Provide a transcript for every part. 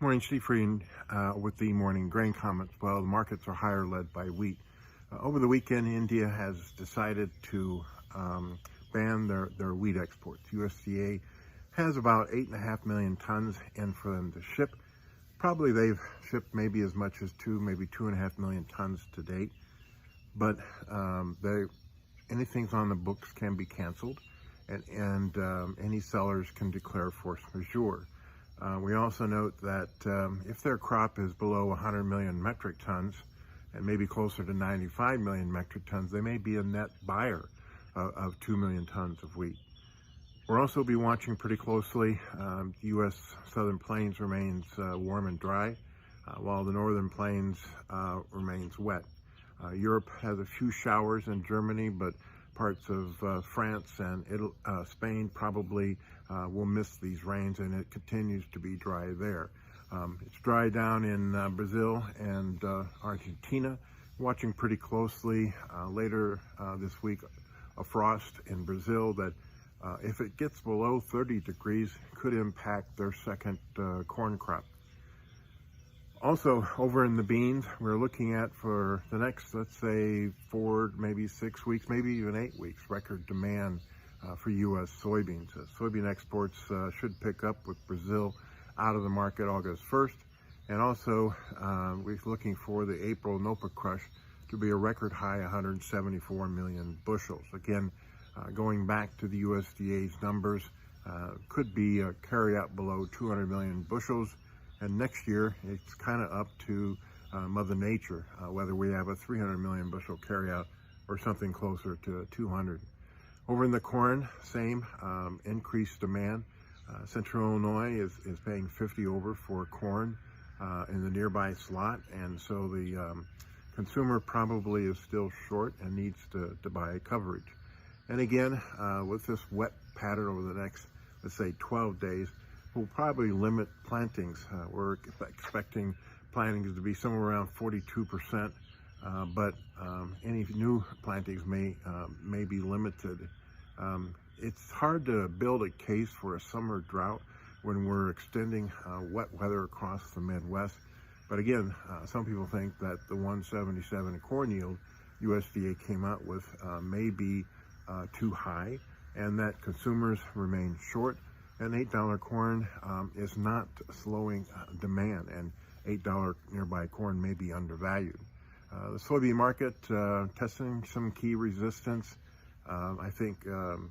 Morning, Steve Frieden with the morning grain comments. Well, the markets are higher led by wheat. Over the weekend, India has decided to ban their wheat exports. USDA has about 8.5 million tons in for them to ship. Probably they've shipped maybe as much as maybe 2.5 million tons to date. But anything's on the books can be canceled, and any sellers can declare force majeure. We also note that if their crop is below 100 million metric tons, and maybe closer to 95 million metric tons, they may be a net buyer of 2 million tons of wheat. We'll also be watching pretty closely. The U.S. Southern Plains remains warm and dry, while the Northern Plains remains wet. Europe has a few showers in Germany, but parts of France and Spain probably will miss these rains, and it continues to be dry there. It's dry down in Brazil and Argentina. Watching pretty closely later this week, a frost in Brazil that if it gets below 30 degrees could impact their second corn crop. Also, over in the beans, we're looking at for the next, let's say, 4, maybe 6 weeks, maybe even 8 weeks, record demand for U.S. soybeans. Soybean exports should pick up with Brazil out of the market August 1st. And also, we're looking for the April NOPA crush to be a record high 174 million bushels. Again, going back to the USDA's numbers, could be a carryout below 200 million bushels. And next year, it's kind of up to Mother Nature, whether we have a 300 million bushel carryout or something closer to 200. Over in the corn, same increased demand. Central Illinois is paying 50 over for corn in the nearby slot, and so the consumer probably is still short and needs to buy coverage. And again, with this wet pattern over the next, let's say, 12 days, we'll probably limit plantings. We're expecting plantings to be somewhere around 42%, but any new plantings may be limited. It's hard to build a case for a summer drought when we're extending wet weather across the Midwest. But again, some people think that the 177 corn yield USDA came out with may be too high, and that consumers remain short. And $8 corn is not slowing demand, and $8 nearby corn may be undervalued. The soybean market testing some key resistance. I think,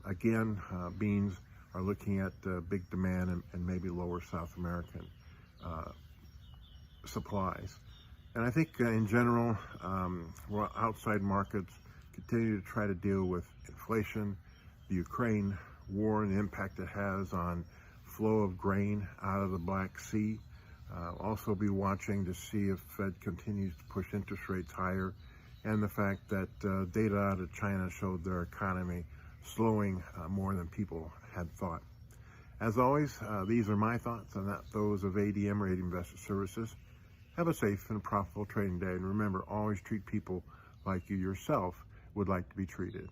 again, beans are looking at big demand and maybe lower South American supplies. And I think in general, outside markets continue to try to deal with inflation, the Ukraine war and the impact it has on flow of grain out of the Black Sea. Also be watching to see if Fed continues to push interest rates higher, and the fact that data out of China showed their economy slowing more than people had thought. As always, these are my thoughts and not those of ADM or ADM Investor Services. Have a safe and profitable trading day, and remember, always treat people like you yourself would like to be treated.